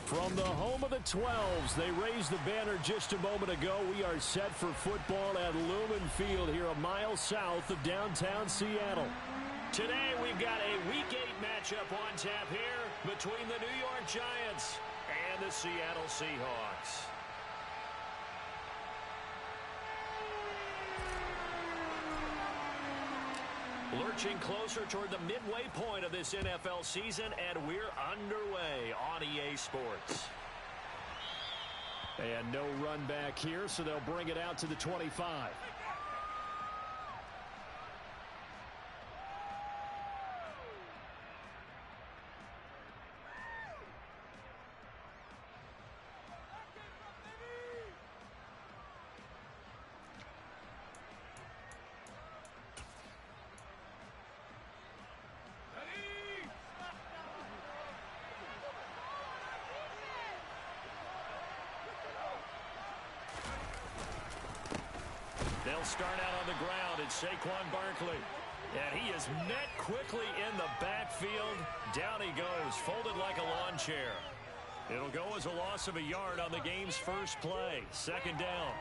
From the home of the 12s, they raised the banner just a moment ago. We are set for football at Lumen Field here a mile south of downtown Seattle. Today we've got a Week 8 matchup on tap here between the New York Giants and the Seattle Seahawks. Lurching closer toward the midway point of this NFL season, and we're underway on EA Sports. And no run back here, so they'll bring it out to the 25. They'll start out on the ground. It's Saquon Barkley. And he is met quickly in the backfield. Down he goes, folded like a lawn chair. It'll go as a loss of a yard on the game's first play. Second down.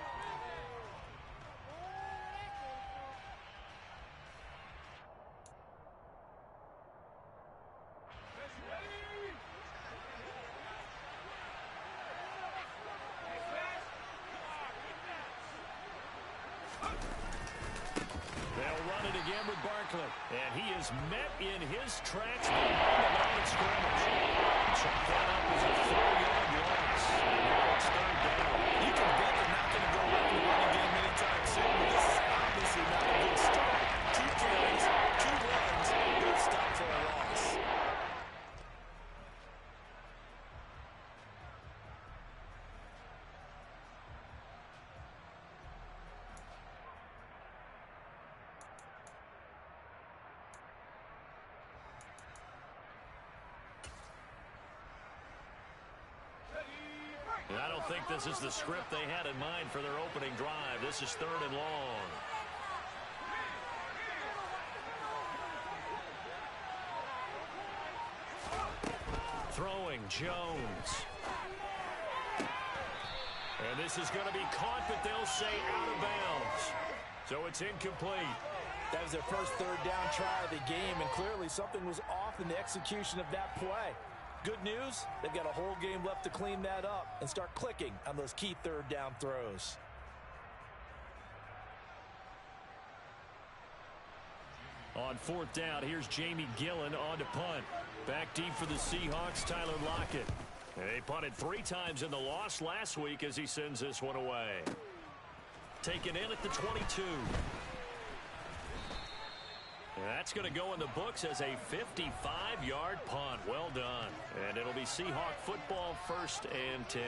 And he is met in his tracks behind the line of scrimmage. Check that up as a 4-yard loss. And now it's third down. You can bet they're not going to go away from the running game anytime soon. But this is obviously not a good start. 2 carries, 2 runs, good stop for a loss. I don't think this is the script they had in mind for their opening drive. This is third and long. Throwing Jones. And this is going to be caught, but they'll say out of bounds. So it's incomplete. That was their first third down try of the game, and clearly something was off in the execution of that play. Good news, they've got a whole game left to clean that up and start clicking on those key third down throws. On fourth down, here's Jamie Gillen on to punt. Back deep for the Seahawks, Tyler Lockett. And they punted 3 times in the loss last week as he sends this one away. Taken in at the 22. That's going to go in the books as a 55-yard punt. Well done. And it'll be Seahawk football, 1st and 10.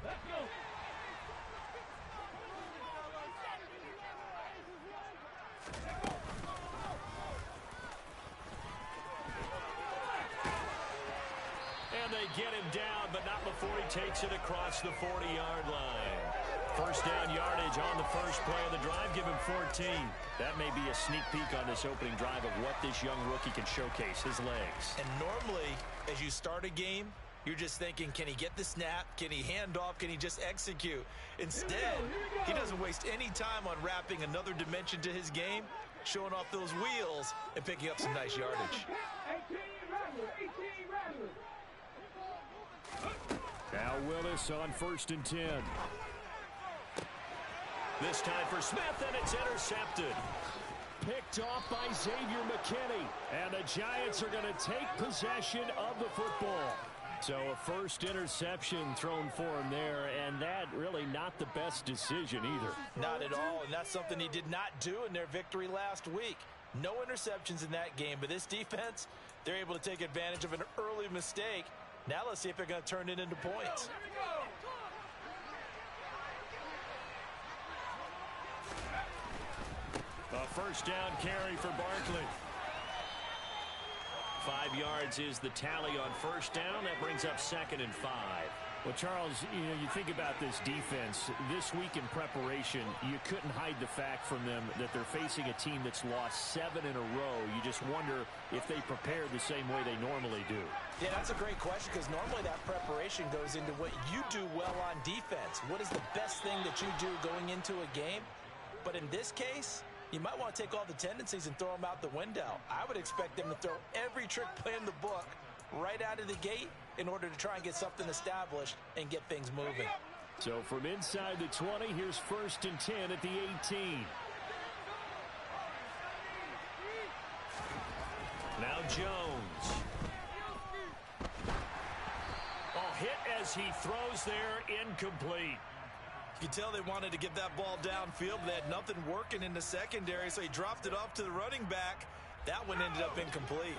Let's go. And they get him down, but not before he takes it across the 40-yard line. First down yardage on the first play of the drive. Give him 14. That may be a sneak peek on this opening drive of what this young rookie can showcase, his legs. And normally, as you start a game, you're just thinking, can he get the snap? Can he hand off? Can he just execute? Instead, he doesn't waste any time on wrapping another dimension to his game, showing off those wheels and picking up some nice yardage. Now Willis on 1st and 10. This time for Smith, and it's intercepted. Picked off by Xavier McKinney. And the Giants are going to take possession of the football. So a first interception thrown for him there, and that really not the best decision either. Not at all, and that's something he did not do in their victory last week. No interceptions in that game, but this defense, they're able to take advantage of an early mistake. Now let's see if they're going to turn it into points. A first down carry for Barkley. 5 yards is the tally on first down. That brings up 2nd and 5. Well, Charles, you think about this defense. This week in preparation, you couldn't hide the fact from them that they're facing a team that's lost 7 in a row. You just wonder if they prepared the same way they normally do. Yeah, that's a great question because normally that preparation goes into what you do well on defense. What is the best thing that you do going into a game? But in this case, you might want to take all the tendencies and throw them out the window. I would expect them to throw every trick play in the book right out of the gate in order to try and get something established and get things moving. So from inside the 20, here's 1st and 10 at the 18. Now Jones. Oh, hit as he throws there, incomplete. You can tell they wanted to get that ball downfield, but they had nothing working in the secondary, so he dropped it off to the running back. That one ended up incomplete.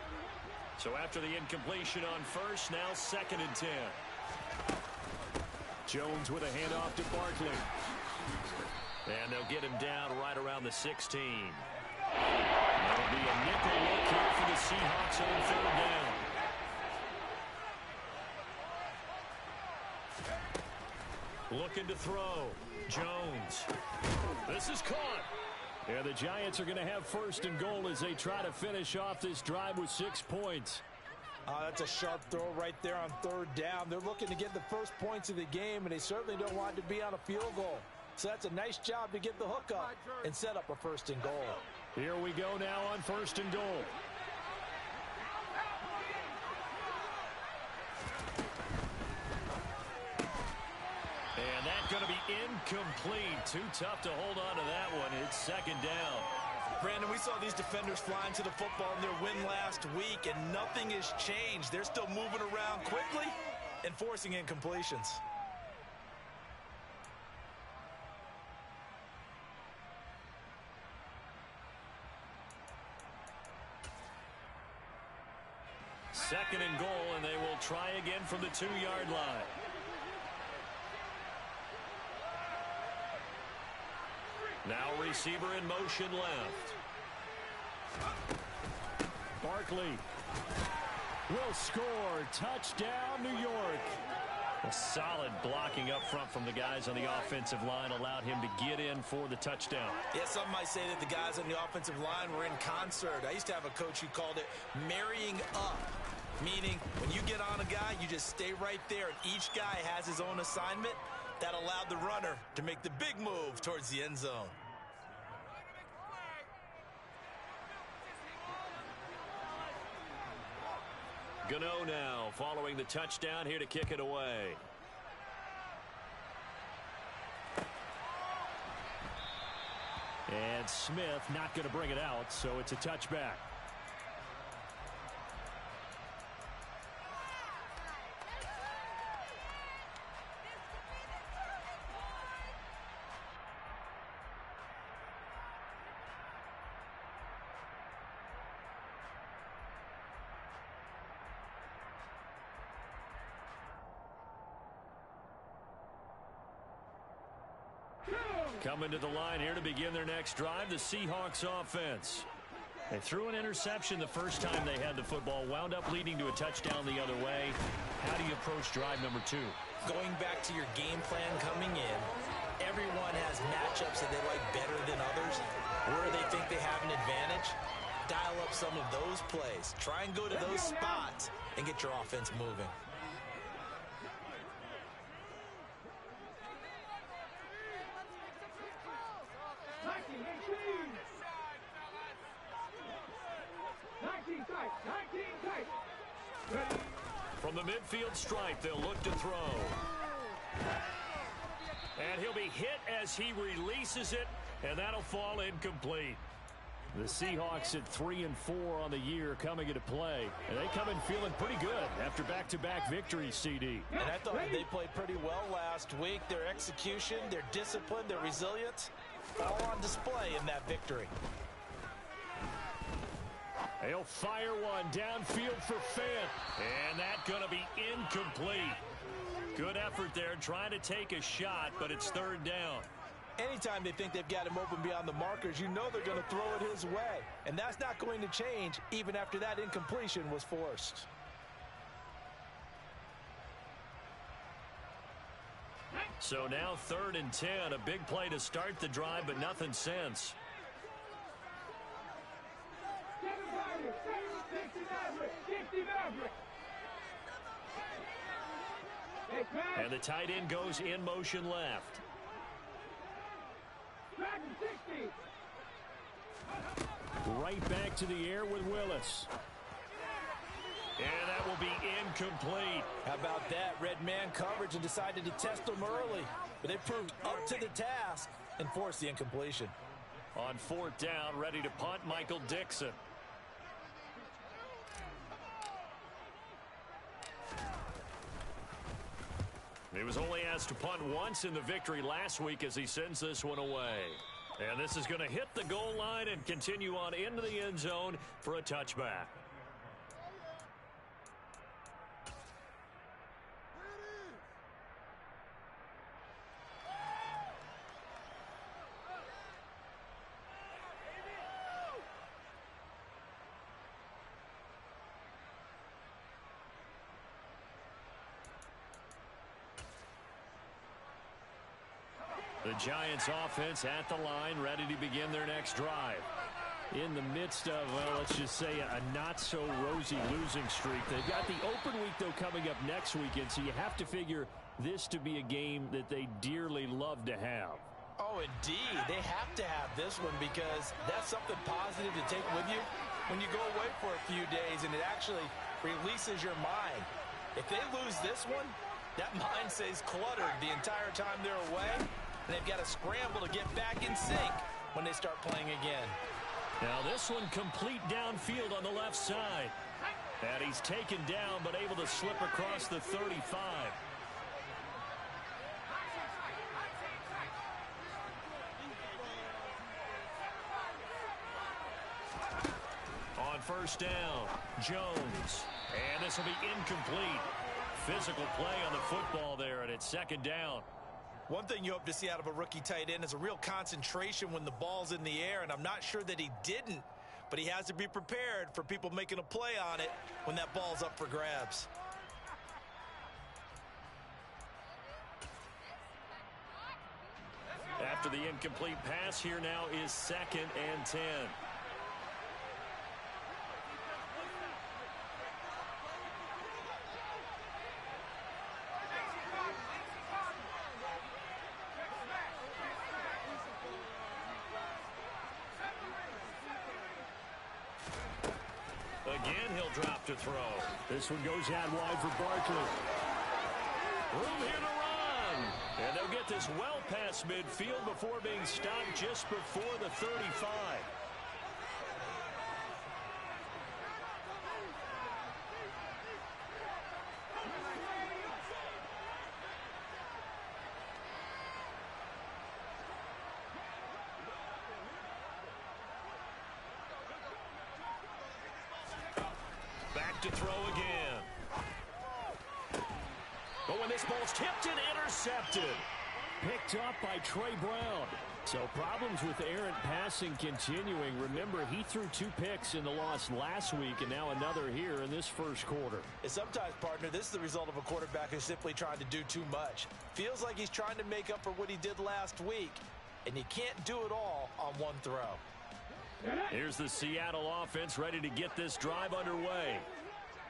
So after the incompletion on first, now 2nd and 10. Jones with a handoff to Barkley. And they'll get him down right around the 16. That'll be a nickel look here for the Seahawks on 3rd down. Looking to throw. Jones. This is caught. Yeah, the Giants are going to have 1st and goal as they try to finish off this drive with 6 points. That's a sharp throw right there on 3rd down. They're looking to get the first points of the game, and they certainly don't want it to be on a field goal. So that's a nice job to get the hook up and set up a 1st and goal. Here we go now on 1st and goal. And that's going to be incomplete. Too tough to hold on to that one. It's 2nd down. Brandon, we saw these defenders flying to the football in their win last week, and nothing has changed. They're still moving around quickly and forcing incompletions. Second and goal, and they will try again from the 2-yard line. Now receiver in motion left. Barkley will score. Touchdown, New York. A solid blocking up front from the guys on the offensive line allowed him to get in for the touchdown. Yeah, some might say that the guys on the offensive line were in concert. I used to have a coach who called it marrying up, meaning when you get on a guy, you just stay right there, and each guy has his own assignment. That allowed the runner to make the big move towards the end zone. Gano now following the touchdown here to kick it away. And Smith not going to bring it out, so it's a touchback. Coming to the line here to begin their next drive, the Seahawks offense. They threw an interception the first time they had the football, wound up leading to a touchdown the other way. How do you approach drive number 2? Going back to your game plan coming in, everyone has matchups that they like better than others. Where they think they have an advantage, dial up some of those plays. Try and go to those spots and get your offense moving. From the midfield stripe, they'll look to throw. And he'll be hit as he releases it, and that'll fall incomplete. The Seahawks at 3-4 on the year coming into play. And they come in feeling pretty good after back-to-back victories, CD. And I thought they played pretty well last week. Their execution, their discipline, their resilience, all on display in that victory. They'll fire one downfield for Fant. And that's going to be incomplete. Good effort there trying to take a shot, but it's 3rd down. Anytime anytime they think they've got him open beyond the markers, you know they're going to throw it his way. And that's not going to change even after that incompletion was forced. So now 3rd and 10, a big play to start the drive, but nothing since. And the tight end goes in motion left. Right back to the air with Willis. And that will be incomplete. How about that? Red man coverage and decided to test them early. But they proved up to the task and forced the incompletion. On 4th down, ready to punt, Michael Dixon. He was only asked to punt once in the victory last week as he sends this one away. And this is going to hit the goal line and continue on into the end zone for a touchback. The Giants offense at the line, ready to begin their next drive. In the midst of, well, let's just say a not-so-rosy losing streak. They've got the open week, though, coming up next weekend, so you have to figure this to be a game that they dearly love to have. Oh, indeed. They have to have this one because that's something positive to take with you when you go away for a few days, and it actually releases your mind. If they lose this one, that mind stays cluttered the entire time they're away. And they've got to scramble to get back in sync when they start playing again. Now this one complete downfield on the left side. And he's taken down but able to slip across the 35. On 1st down, Jones. And this will be incomplete. Physical play on the football there, and it's 2nd down. One thing you hope to see out of a rookie tight end is a real concentration when the ball's in the air, and I'm not sure that he didn't, but he has to be prepared for people making a play on it when that ball's up for grabs. After the incomplete pass, here now is 2nd and 10. Again, he'll drop to throw. This one goes out wide for Barkley. Room here to run. And they'll get this well past midfield before being stopped just before the 35. To throw again. But when this ball's tipped and intercepted. Picked up by Trey Brown. So problems with errant passing continuing. Remember, he threw 2 picks in the loss last week and now another here in this first quarter. And sometimes, partner, this is the result of a quarterback who's simply trying to do too much. Feels like he's trying to make up for what he did last week. And you can't do it all on one throw. Here's the Seattle offense ready to get this drive underway.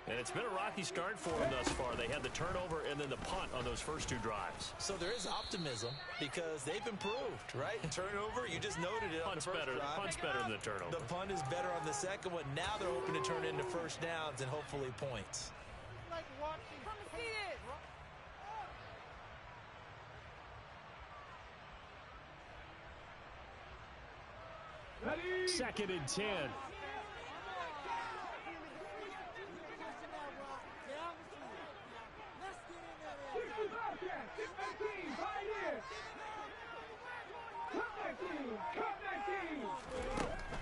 And it's been a rocky start for them thus far. They had the turnover and then the punt on those first 2 drives. So there is optimism because they've improved, right? Turnover, you just noted it on the first drive. Punt's better than the turnover. The punt is better on the second one. Now they're hoping to turn into first downs and hopefully points. Like watching. Come see it. 2nd and 10.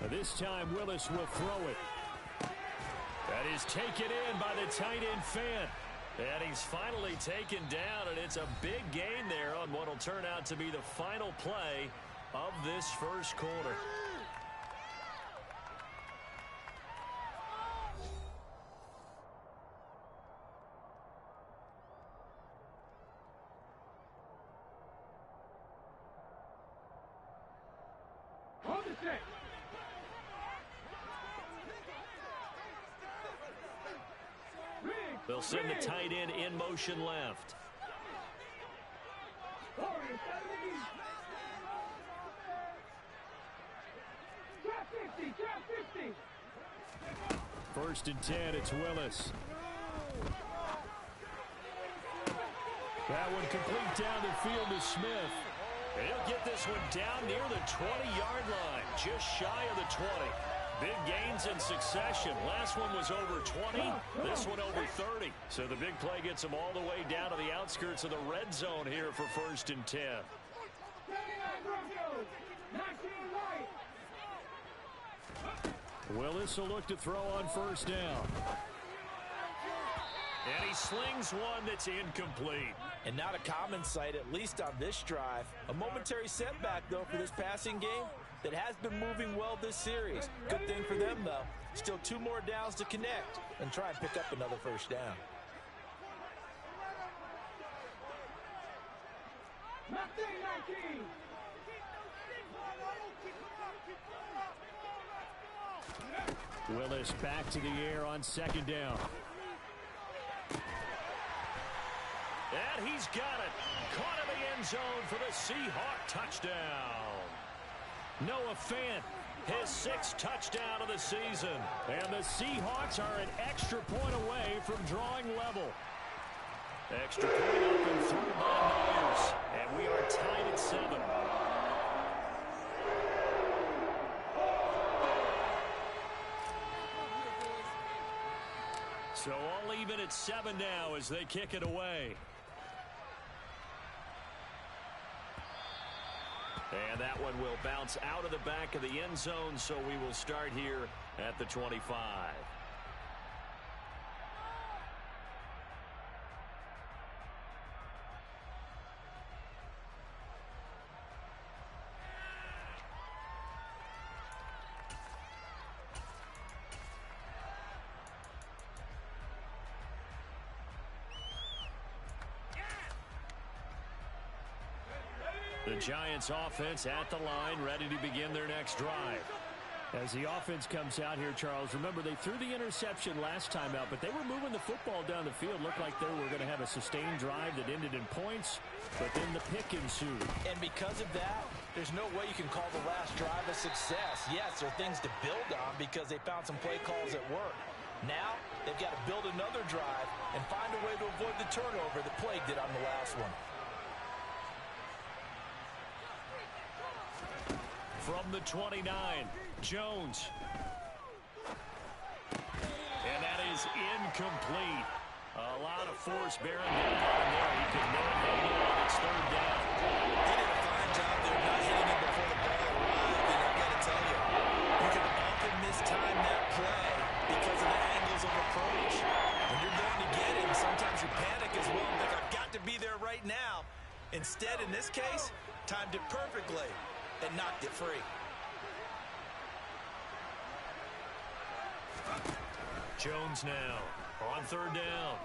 This time Willis will throw it. That is taken in by the tight end Fant. And he's finally taken down, and it's a big gain there on what will turn out to be the final play of this first quarter. They'll send the tight end in motion left. First and 10, it's Willis. That one complete down the field to Smith. And he'll get this one down near the 20-yard line, just shy of the 20. Big gains in succession. Last one was over 20. This one over 30. So the big play gets them all the way down to the outskirts of the red zone here for first and 10. Willis will look to throw on first down. And he slings one that's incomplete. And not a common sight, at least on this drive. A momentary setback, though, for this passing game that has been moving well this series. Good thing for them, though. Still 2 more downs to connect and try and pick up another first down. Willis back to the air on second down. And he's got it. Caught in the end zone for the Seahawks touchdown. Noah Fant, his 6th touchdown of the season. And the Seahawks are an extra point away from drawing level. Extra point up and through by Myers. And we are tied at 7. So all even at 7 now as they kick it away. And that one will bounce out of the back of the end zone, so we will start here at the 25. The Giants offense at the line, ready to begin their next drive. As the offense comes out here, Charles, remember they threw the interception last time out, but they were moving the football down the field. Looked like they were going to have a sustained drive that ended in points, but then the pick ensued. And because of that, there's no way you can call the last drive a success. Yes, there are things to build on because they found some play calls that work. Now, they've got to build another drive and find a way to avoid the turnover that plagued it on the last one. From the 29, Jones. And that is incomplete. A lot of force bearing down on there. He could not hang it on its 3rd down. He did a fine job there not hitting it before the ball arrived. And I've got to tell you, you can often mistime that play because of the angles of approach. When you're going to get it, sometimes you panic as well and think, I've got to be there right now. Instead, in this case, timed it perfectly and knocked it free. Jones now on 3rd down.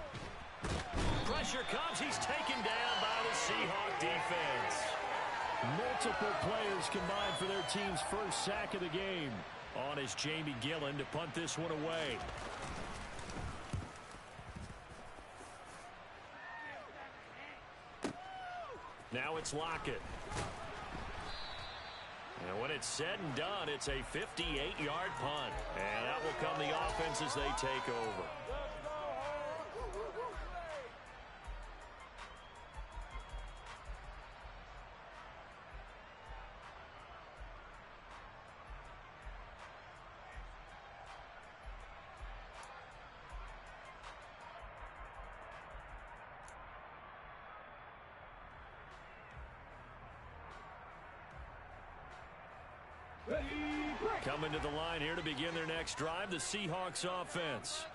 Pressure comes. He's taken down by the Seahawks defense. Multiple players combined for their team's first sack of the game. On is Jamie Gillen to punt this one away. Now it's Lockett. And when it's said and done, it's a 58-yard punt. And that will come the offense as they take over. Coming to the line here to begin their next drive, the Seahawks offense.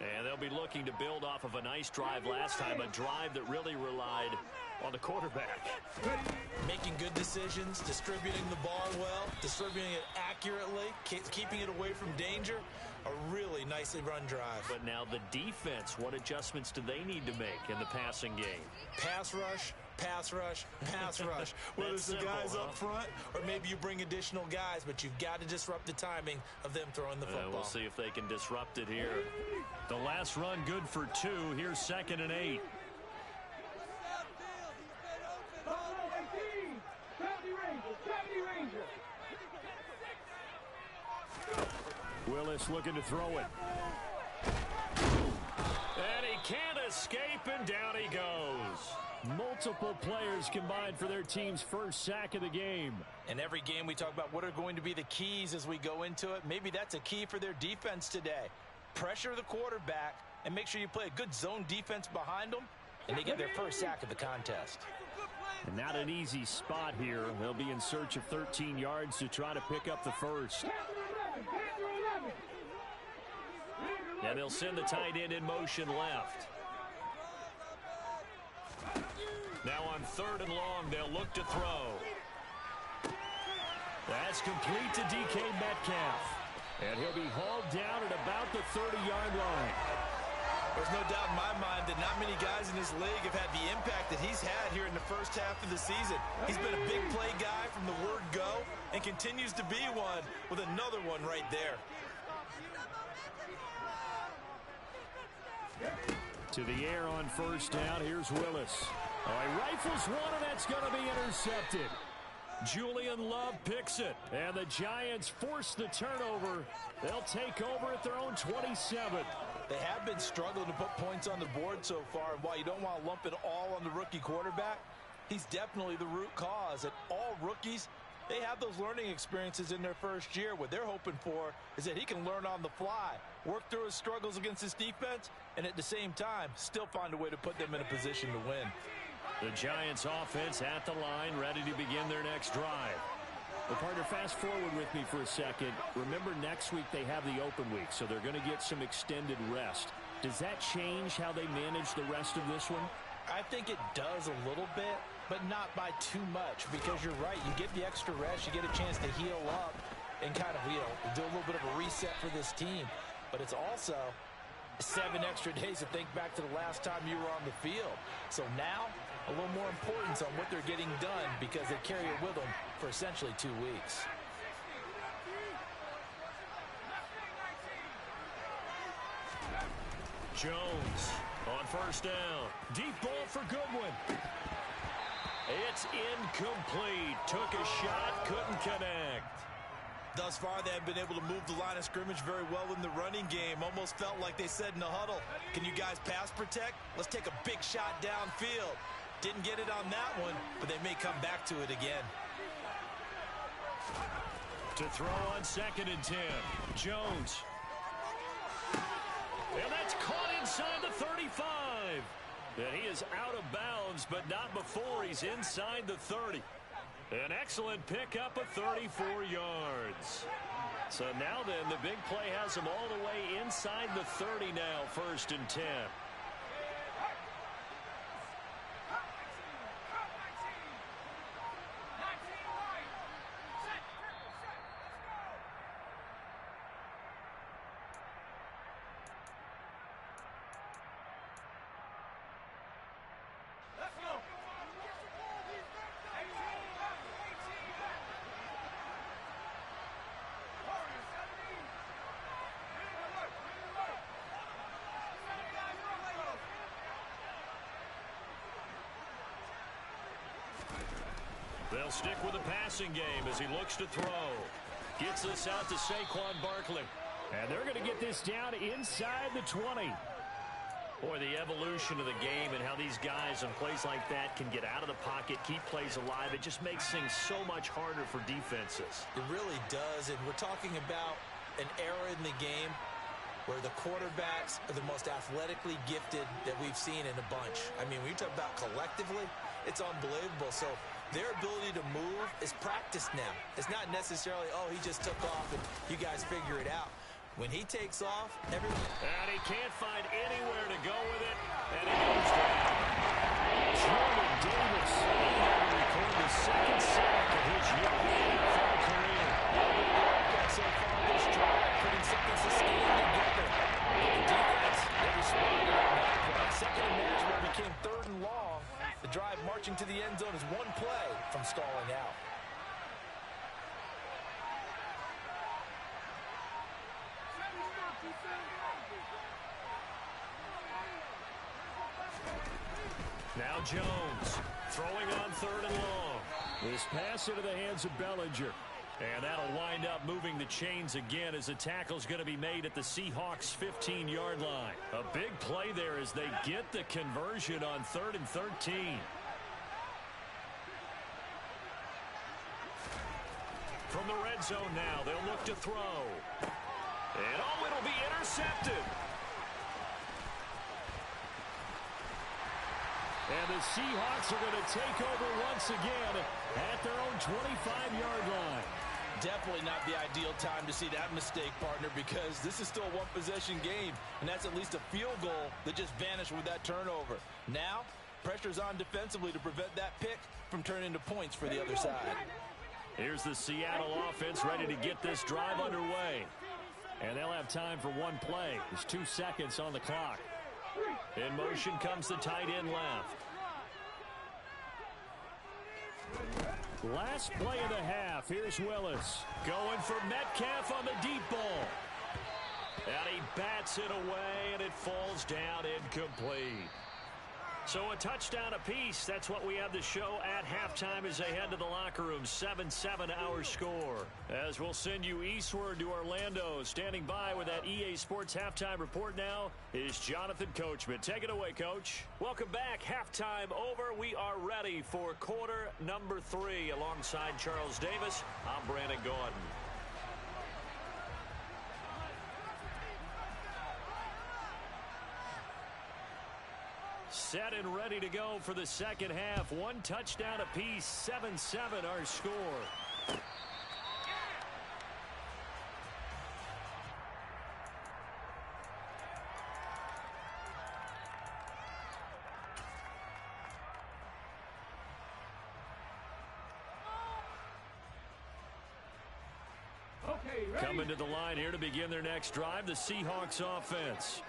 And they'll be looking to build off of a nice drive last time, a drive that really relied on the quarterback. Making good decisions, distributing the ball well, distributing it accurately, keeping it away from danger. A really nicely run drive. But now the defense, what adjustments do they need to make in the passing game? Pass rush, pass rush, pass rush. Whether it's the guys up front or maybe you bring additional guys, but you've got to disrupt the timing of them throwing the football. We'll see if they can disrupt it here. The last run good for 2. Here's 2nd and 8. Willis looking to throw it. And he can't escape, and down he goes. Multiple players combined for their team's first sack of the game. In every game we talk about what are going to be the keys as we go into it. Maybe that's a key for their defense today. Pressure the quarterback and make sure you play a good zone defense behind them, and they get their first sack of the contest. And not an easy spot here. They'll be in search of 13 yards to try to pick up the first. And they'll send the tight end in motion left. Now on 3rd and long, they'll look to throw. That's complete to DK Metcalf. And he'll be hauled down at about the 30-yard line. There's no doubt in my mind that not many guys in this league have had the impact that he's had here in the first half of the season. He's been a big play guy from the word go and continues to be one with another one right there. To the air on 1st down. Here's Willis. He rifles one, and that's going to be intercepted. Julian Love picks it, and the Giants force the turnover. They'll take over at their own 27. They have been struggling to put points on the board so far, and while you don't want to lump it all on the rookie quarterback, he's definitely the root cause. And all rookies, they have those learning experiences in their first year. What they're hoping for is that he can learn on the fly, work through his struggles against his defense, and at the same time, still find a way to put them in a position to win. The Giants offense at the line, ready to begin their next drive. Well, partner, fast forward with me for a second. Remember, next week they have the open week, so they're going to get some extended rest. Does that change how they manage the rest of this one? I think it does a little bit, but not by too much, because you're right. You get the extra rest, you get a chance to heal up and kind of, do a little bit of a reset for this team. But it's also 7 extra days to think back to the last time you were on the field. So now, a little more importance on what they're getting done because they carry it with them for essentially 2 weeks. Jones on 1st down. Deep ball for Goodwin. It's incomplete. Took a shot, couldn't connect. Thus far, they have been able to move the line of scrimmage very well in the running game. Almost felt like they said in the huddle, can you guys pass protect? Let's take a big shot downfield. Didn't get it on that one, but they may come back to it again. To throw on 2nd and 10. Jones. And that's caught inside the 35. And he is out of bounds, but not before he's inside the 30. An excellent pickup of 34 yards. So now then, the big play has him all the way inside the 30 now, 1st and 10. They'll stick with the passing game as he looks to throw. Gets this out to Saquon Barkley. And they're going to get this down inside the 20. Boy, the evolution of the game and how these guys in plays like that can get out of the pocket, keep plays alive, it just makes things so much harder for defenses. It really does, and we're talking about an era in the game where the quarterbacks are the most athletically gifted that we've seen in a bunch. I mean, when you talk about collectively, it's unbelievable. So their ability to move is practiced now. It's not necessarily, oh, he just took off and you guys figure it out. When he takes off, everyone... And he can't find anywhere to go with it, and he goes down. Jordan Davis able to record the second sack of his young NFL career. So far this drive, putting something sustained together. But the defense, they responded on that play. Second and management became third and long. The drive marching to the end zone is one play from stalling out. Now Jones throwing on third and long. This pass into the hands of Bellinger. And that'll wind up moving the chains again as the tackle's going to be made at the Seahawks 15-yard line. A big play there as they get the conversion on 3rd and 13. From the red zone now, they'll look to throw. And oh, it'll be intercepted. And the Seahawks are going to take over once again at their own 25-yard line. Definitely not the ideal time to see that mistake, partner, because this is still a one-possession game, and that's at least a field goal that just vanished with that turnover. Now, pressure's on defensively to prevent that pick from turning into points for the other side. Here's the Seattle offense ready to get this drive underway. And they'll have time for one play. There's 2 seconds on the clock. In motion comes the tight end left. Last play of the half. Here's Willis going for Metcalf on the deep ball. And he bats it away, and it falls down incomplete. So a touchdown apiece. That's what we have to show at halftime as they head to the locker room. 7-7 our score. As we'll send you eastward to Orlando. Standing by with that EA Sports halftime report now is Jonathan Coachman. Take it away, Coach. Welcome back. Halftime over. We are ready for quarter number 3. Alongside Charles Davis, I'm Brandon Gordon. Set and ready to go for the second half. 1 touchdown apiece. 7-7 our score. Coming to the line here to begin their next drive, the Seahawks offense.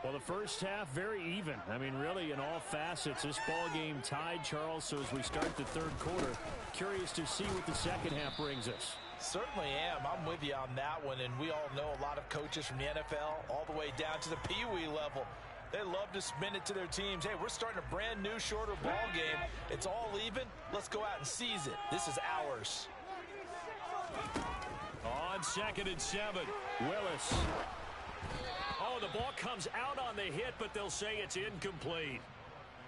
Well, the first half, very even. I mean, really, in all facets, this ball game tied, Charles. So as we start the third quarter, curious to see what the second half brings us. Certainly am. I'm with you on that one. And we all know a lot of coaches from the NFL all the way down to the Pee-wee level. They love to spin it to their teams. Hey, we're starting a brand new, shorter ball game. It's all even. Let's go out and seize it. This is ours. On 2nd and 7, Willis. Oh, the ball comes out on the hit, but they'll say it's incomplete.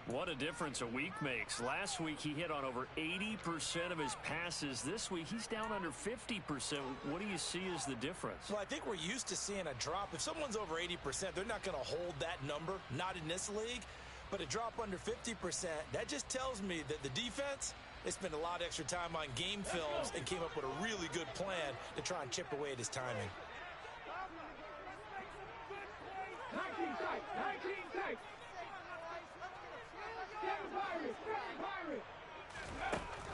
What a difference a week makes. Last week, he hit on over 80% of his passes. This week, he's down under 50%. What do you see as the difference? Well, I think we're used to seeing a drop. If someone's over 80%, they're not going to hold that number, not in this league. But a drop under 50%, that just tells me that the defense, they spent a lot of extra time on game films and came up with a really good plan to try and chip away at his timing. 19 tight.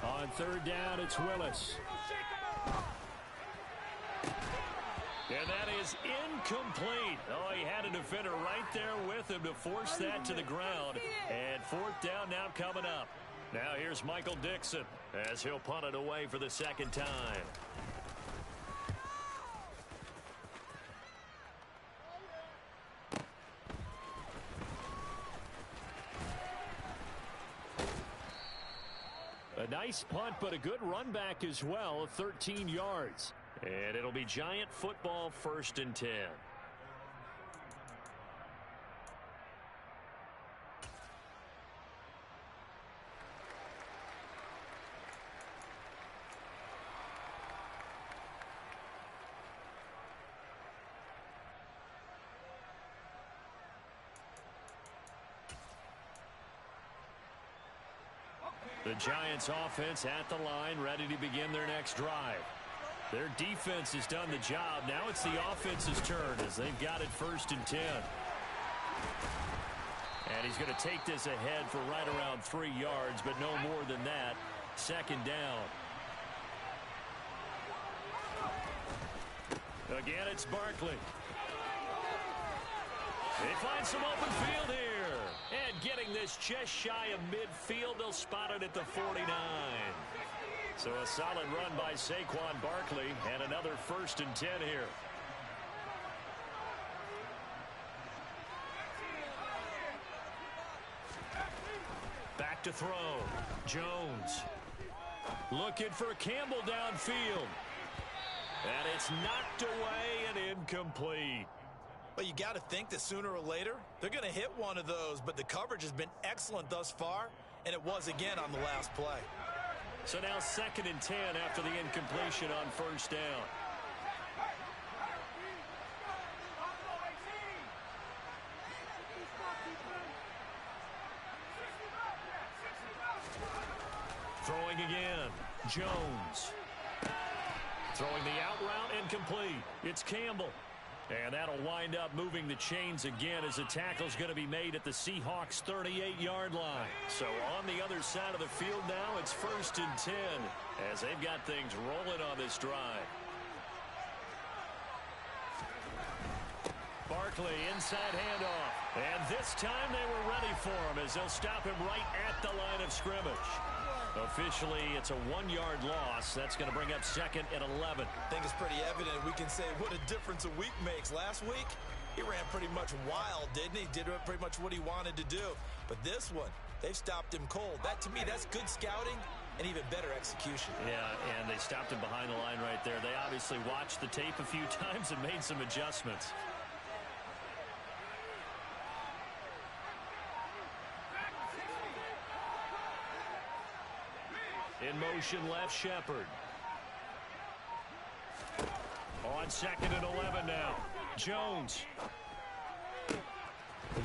On 3rd down, it's Willis. And that is incomplete. Oh, he had a defender right there with him to force that to the ground. And 4th down now coming up. Now here's Michael Dixon as he'll punt it away for the second time. A nice punt, but a good run back as well, 13 yards. And it'll be Giant football, 1st and 10. The Giants offense at the line, ready to begin their next drive. Their defense has done the job. Now it's the offense's turn as they've got it 1st and 10. And he's going to take this ahead for right around 3 yards, but no more than that. Second down. Again, it's Barkley. They find some open field here. And getting this just shy of midfield, they'll spot it at the 49. So a solid run by Saquon Barkley, and another 1st and 10 here. Back to throw. Jones. Looking for Campbell downfield. And it's knocked away and incomplete. Well, you got to think that sooner or later, they're going to hit one of those, but the coverage has been excellent thus far, and it was again on the last play. So now 2nd and 10 after the incompletion on 1st down. Throwing again. Jones. Throwing the out route incomplete. It's Campbell. And that'll wind up moving the chains again as the tackle's going to be made at the Seahawks 38-yard line. So on the other side of the field now, it's 1st and 10 as they've got things rolling on this drive. Barkley inside handoff. And this time they were ready for him as they'll stop him right at the line of scrimmage. Officially, it's a 1-yard loss. That's going to bring up 2nd and 11. I think it's pretty evident. We can say what a difference a week makes. Last week, he ran pretty much wild, didn't he? Did pretty much what he wanted to do. But this one, they've stopped him cold. That, to me, that's good scouting and even better execution. Yeah, and they stopped him behind the line right there. They obviously watched the tape a few times and made some adjustments. In motion, left Shepard. On 2nd and 11 now. Jones.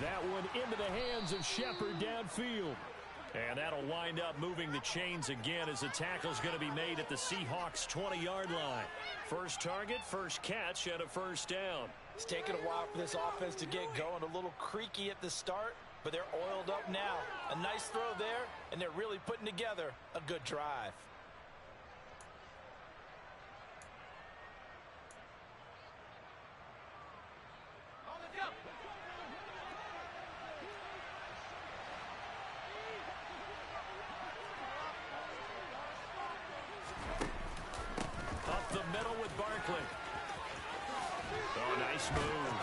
That one into the hands of Shepard downfield. And that'll wind up moving the chains again as the tackle's going to be made at the Seahawks 20-yard line. First target, first catch, and a 1st down. It's taken a while for this offense to get going. A little creaky at the start, but they're oiled up now. A nice throw there, and they're really putting together a good drive. Up the middle with Barkley. Oh, nice move.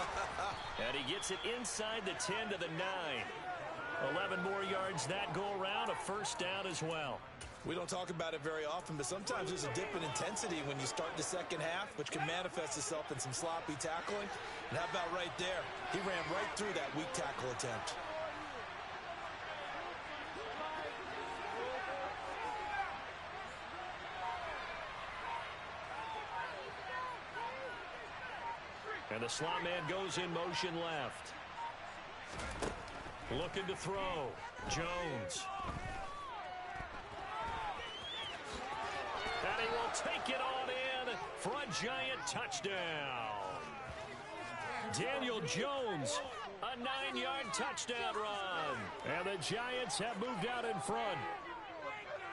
And he gets it inside the 10 to the 9. 11 more yards that go around, a 1st down as well. We don't talk about it very often, but sometimes there's a dip in intensity when you start the second half, which can manifest itself in some sloppy tackling. And how about right there? He ran right through that weak tackle attempt. And the slot man goes in motion left. Looking to throw. Jones. And he will take it on in for a giant touchdown. Daniel Jones, a 9-yard touchdown run. And the Giants have moved out in front.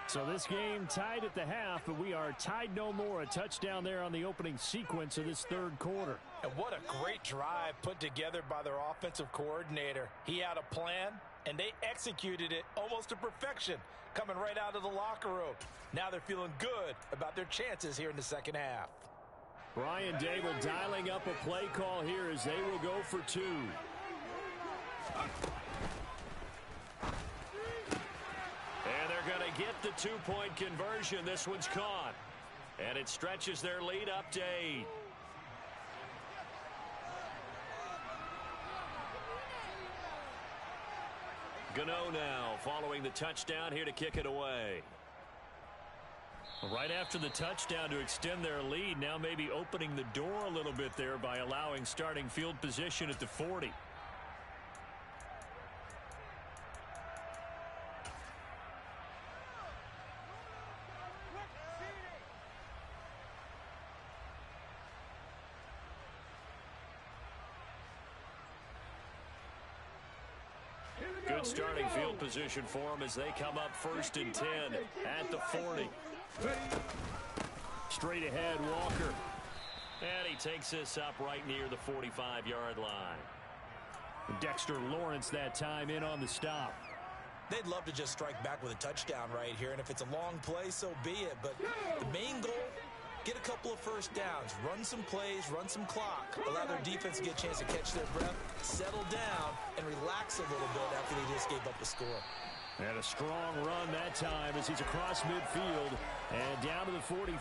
So this game tied at the half, but we are tied no more. A touchdown there on the opening sequence of this 3rd quarter. And what a great drive put together by their offensive coordinator. He had a plan, and they executed it almost to perfection, coming right out of the locker room. Now they're feeling good about their chances here in the second half. Brian Dable dialing up a play call here as they will go for 2. And they're going to get the 2-point conversion. This one's caught. And it stretches their lead up to 8. Gano now following the touchdown here to kick it away. Right after the touchdown to extend their lead, now maybe opening the door a little bit there by allowing starting field position at the 40. Here we Good starting field position for them as they come up 1st and 10 at the 40. Straight ahead, Walker. And he takes this up right near the 45-yard line. Dexter Lawrence that time in on the stop. They'd love to just strike back with a touchdown right here, and if it's a long play, so be it. But the main goal, get a couple of first downs, run some plays, run some clock, allow their defense to get a chance to catch their breath, settle down, and relax a little bit after they just gave up a score. And a strong run that time as he's across midfield and down to the 43.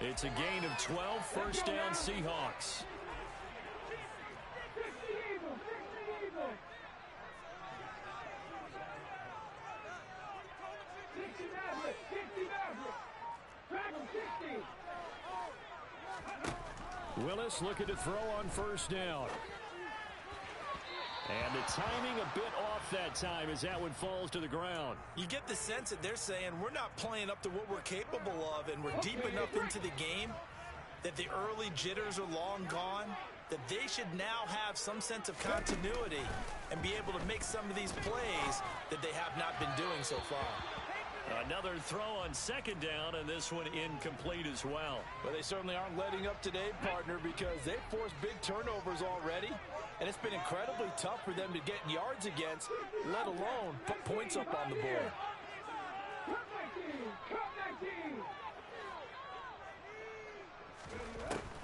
It's a gain of 12, first down Seahawks. Willis looking to throw on first down. And the timing a bit off that time as that one falls to the ground. You get the sense that they're saying we're not playing up to what we're capable of, and we're deep enough into the game that the early jitters are long gone, that they should now have some sense of continuity and be able to make some of these plays that they have not been doing so far. Another throw on second down, and this one incomplete as well. Well, they certainly aren't letting up today, partner, because they've forced big turnovers already, and it's been incredibly tough for them to get yards against, let alone put points up on the board.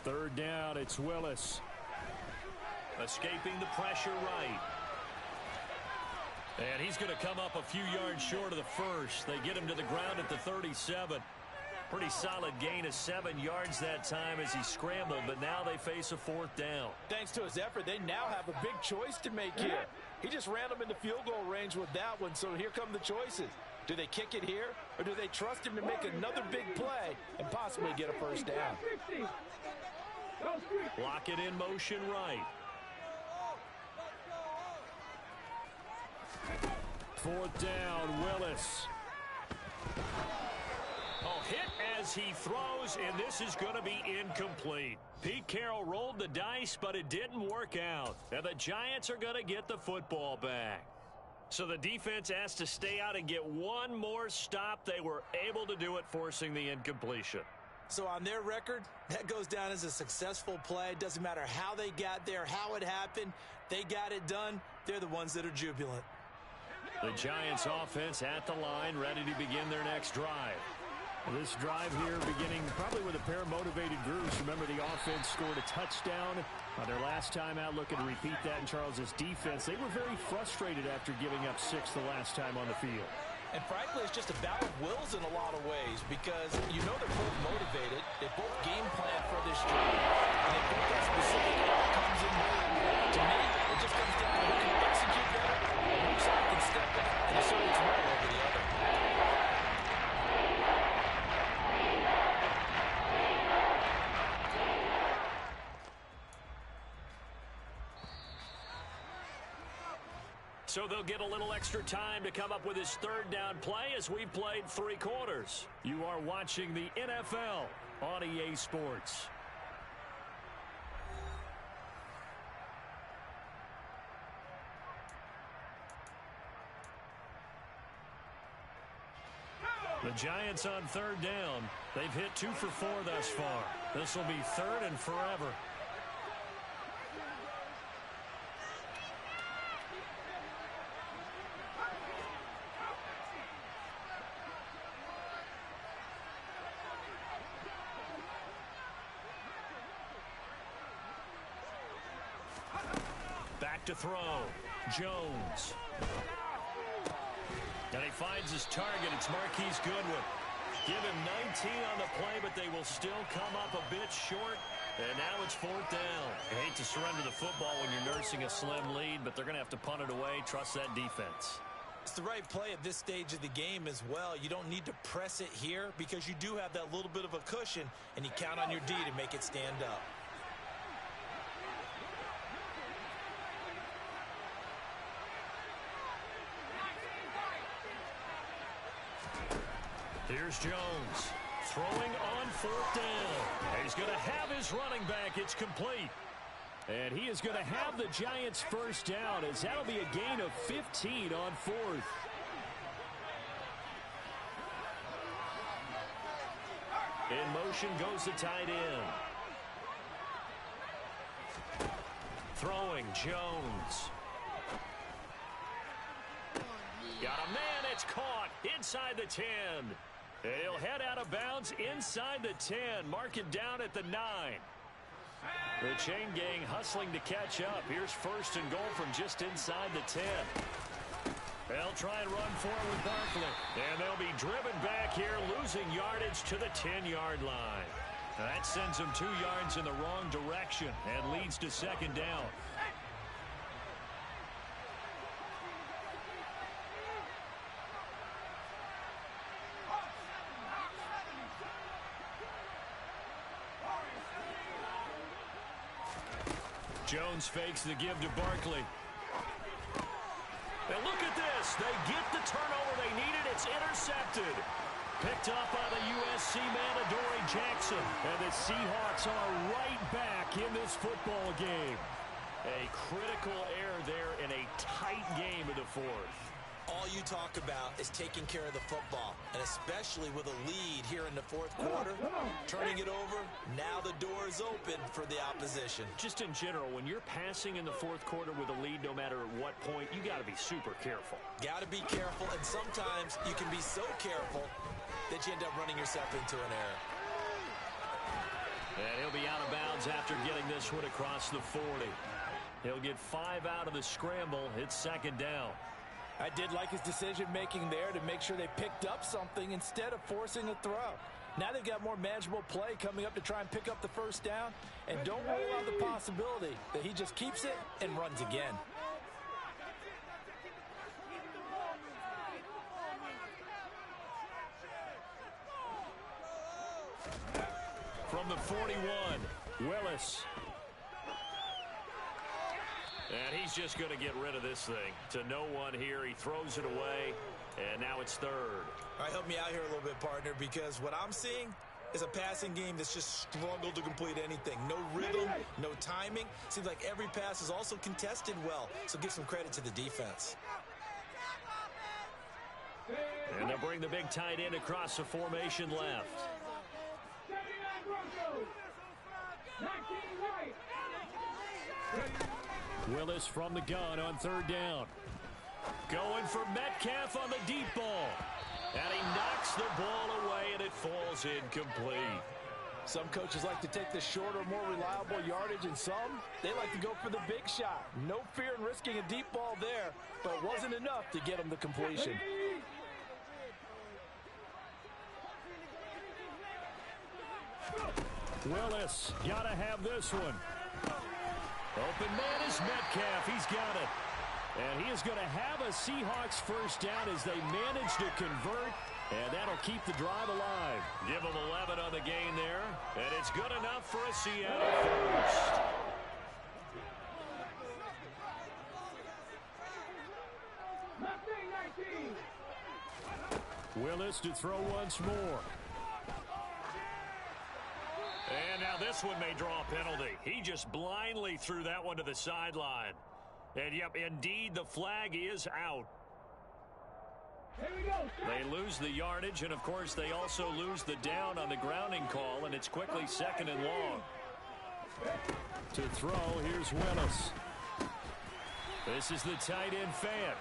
Third down, it's Willis. Escaping the pressure right. And he's going to come up a few yards short of the first. They get him to the ground at the 37. Pretty solid gain of 7 yards that time as he scrambled, but now they face a 4th down. Thanks to his effort, they now have a big choice to make here. He just ran them into field goal range with that one, so here come the choices. Do they kick it here, or do they trust him to make another big play and possibly get a first down? Lock it in motion right. 4th down, Willis. Oh, hit as he throws, and this is going to be incomplete. Pete Carroll rolled the dice, but it didn't work out. And the Giants are going to get the football back. So the defense has to stay out and get one more stop. They were able to do it, forcing the incompletion. So on their record, that goes down as a successful play. Doesn't matter how they got there, how it happened. They got it done. They're the ones that are jubilant. The Giants offense at the line, ready to begin their next drive. This drive here beginning probably with a pair of motivated groups. Remember, the offense scored a touchdown on their last time out, looking to repeat that in Charles's defense. They were very frustrated after giving up 6 the last time on the field. And frankly, it's just a battle of wills in a lot of ways, because you know they're both motivated. They both game plan for this drive, and they both have specific outcomes in mind. To me, it just comes down to who can execute better and which side can step in and assert its will over the other. So they'll get a little extra time to come up with his 3rd down play as we've played 3 quarters. You are watching the NFL on EA Sports. The Giants on 3rd down. They've hit 2 for 4 thus far. This will be 3rd and forever. Back to throw. Jones. And he finds his target. It's Marquise Goodwin. Give him 19 on the play, but they will still come up a bit short. And now it's 4th down. I hate to surrender the football when you're nursing a slim lead, but they're going to have to punt it away. Trust that defense. It's the right play at this stage of the game as well. You don't need to press it here because you do have that little bit of a cushion, and you count on your D to make it stand up. Here's Jones throwing on 4th down. He's going to have his running back. It's complete. And he is going to have the Giants first down, as that'll be a gain of 15 on fourth. In motion goes the tight end. Throwing Jones. Got a man, it's caught inside the 10. He'll head out of bounds inside the 10. Mark it down at the 9. The chain gang hustling to catch up. Here's first and goal from just inside the 10. They'll try and run for it with Barkley. And they'll be driven back here, losing yardage to the 10-yard line. That sends them 2 yards in the wrong direction and leads to second down. Jones fakes the give to Barkley. And look at this. They get the turnover they needed. It's intercepted. Picked up by the USC man, Adoree Jackson. And the Seahawks are right back in this football game. A critical error there in a tight game in the fourth. All you talk about is taking care of the football, and especially with a lead here in the fourth quarter, turning it over, now the door is open for the opposition. Just in general, when you're passing in the fourth quarter with a lead, no matter at what point, you got to be super careful. Got to be careful, and sometimes you can be so careful that you end up running yourself into an error. And he'll be out of bounds after getting this one across the 40. He'll get 5 out of the scramble. It's second down. I did like his decision-making there to make sure they picked up something instead of forcing a throw. Now they've got more manageable play coming up to try and pick up the first down. And don't rule out the possibility that he just keeps it and runs again. From the 41, Willis. And he's just going to get rid of this thing to no one here. He throws it away, and now it's third. All right, help me out here a little bit, partner, because what I'm seeing is a passing game that's just struggled to complete anything. No rhythm, no timing. Seems like every pass is also contested well, so give some credit to the defense. And they'll bring the big tight end across the formation left. Willis from the gun on third down. Going for Metcalf on the deep ball. And he knocks the ball away, and it falls incomplete. Some coaches like to take the shorter, more reliable yardage, and some, they like to go for the big shot. No fear in risking a deep ball there, but it wasn't enough to get him the completion. Willis, gotta have this one. Open man is Metcalf. He's got it. And he is going to have a Seahawks first down as they manage to convert. And that'll keep the drive alive. Give them 11 on the gain there. And it's good enough for a Seattle first. Willis to throw once more. And now this one may draw a penalty. He just blindly threw that one to the sideline. And, yep, indeed, the flag is out. They lose the yardage, and, of course, they also lose the down on the grounding call, and it's quickly second and long. To throw, here's Willis. This is the tight end fan.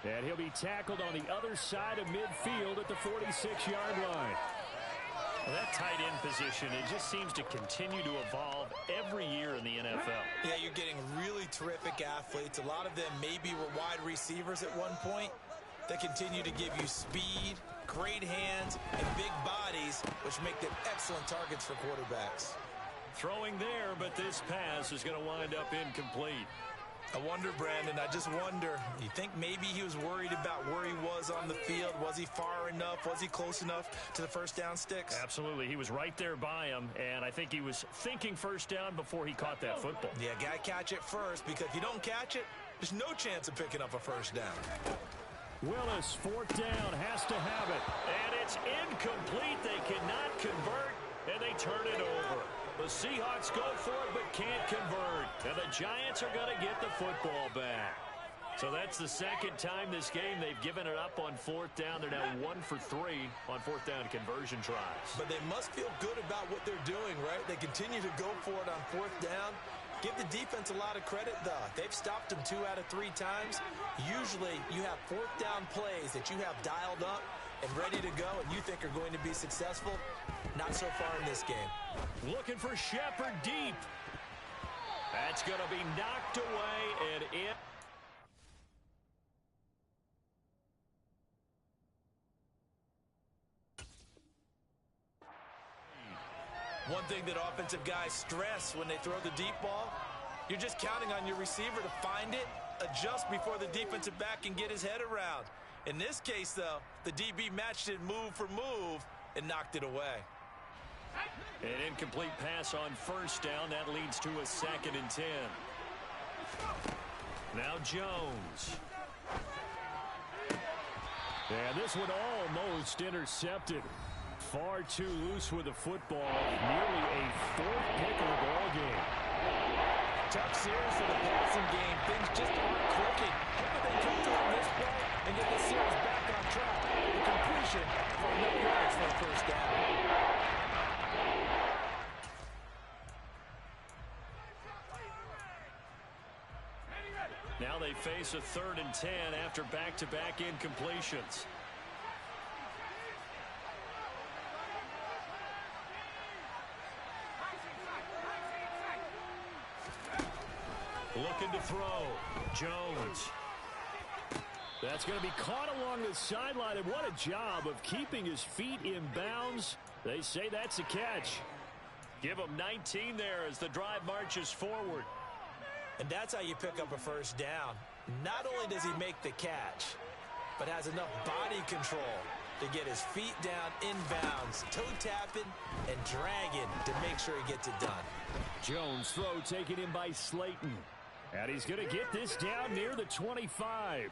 And he'll be tackled on the other side of midfield at the 46-yard line. Well, that tight end position, it just seems to continue to evolve every year in the NFL. Yeah, you're getting really terrific athletes. A lot of them maybe were wide receivers at one point. They continue to give you speed, great hands, and big bodies, which make them excellent targets for quarterbacks. Throwing there, but this pass is going to wind up incomplete. I wonder, Brandon, I just wonder, you think maybe he was worried about where he was on the field? Was he far enough? Was he close enough to the first down sticks? Absolutely. He was right there by him, and I think he was thinking first down before he caught that football. Yeah, got to catch it first, because if you don't catch it, there's no chance of picking up a first down. Willis, fourth down, has to have it. And it's incomplete. They cannot convert, and they turn it over. The Seahawks go for it but can't convert. And the Giants are going to get the football back. So that's the second time this game they've given it up on fourth down. They're now 1 for 3 on fourth down conversion tries. But they must feel good about what they're doing, right? They continue to go for it on fourth down. Give the defense a lot of credit, though. They've stopped them 2 out of 3 times. Usually you have fourth down plays that you have dialed up and ready to go and you think are going to be successful. Not so far in this game. Looking for Shepard deep. That's going to be knocked away and in. One thing that offensive guys stress when they throw the deep ball, you're just counting on your receiver to find it, adjust before the defensive back can get his head around. In this case, though, the DB matched it move for move and knocked it away. An incomplete pass on first down. That leads to a 2nd and 10. Now Jones. And this one almost intercepted. Far too loose with the football. Nearly a 4th pick of the ball game. Tough series for the passing game. Things just aren't clicking. Hoping they come through on this play and get the series back on track. The completion for enough yards for a first down. Now they face a 3rd and 10 after back-to-back incompletions. Looking to throw. Jones. That's going to be caught along the sideline, and what a job of keeping his feet in bounds. They say that's a catch. Give him 19 there as the drive marches forward. And that's how you pick up a first down. Not only does he make the catch, but has enough body control to get his feet down inbounds, toe tapping and dragging to make sure he gets it done. Jones throw taken in by Slayton. And he's going to get this down near the 25.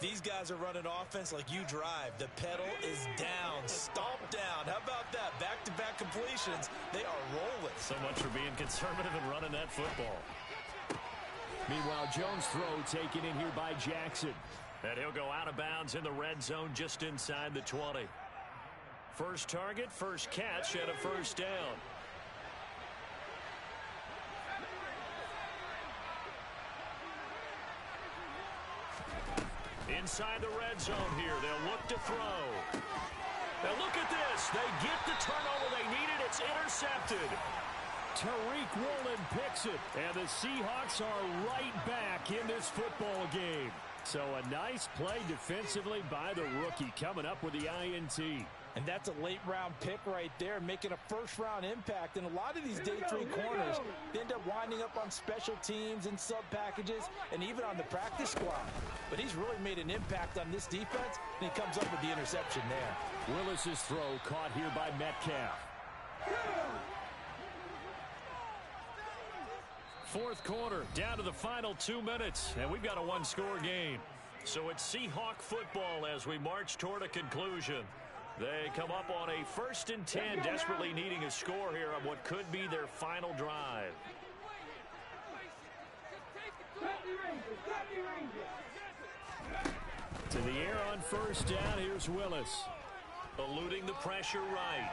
These guys are running offense like you drive. The pedal is down, stomped down. How about that? Back-to-back completions. They are rolling. So much for being conservative and running that football. Meanwhile, Jones' throw taken in here by Jackson. And he'll go out of bounds in the red zone just inside the 20. First target, first catch, and a first down. Inside the red zone here, they'll look to throw. Now look at this. They get the turnover they needed. It's intercepted. Tariq Woolen picks it, and the Seahawks are right back in this football game. So a nice play defensively by the rookie, coming up with the INT. And that's a late-round pick right there, making a first-round impact. And a lot of these day 3 corners, they end up winding up on special teams and sub-packages and even on the practice squad. But he's really made an impact on this defense, and he comes up with the interception there. Willis's throw caught here by Metcalf. Fourth quarter, down to the final 2 minutes, and we've got a 1-score game. So it's Seahawk football as we march toward a conclusion. They come up on a 1st and 10, desperately needing a score here on what could be their final drive. To the air on first down, here's Willis. Eluding the pressure right.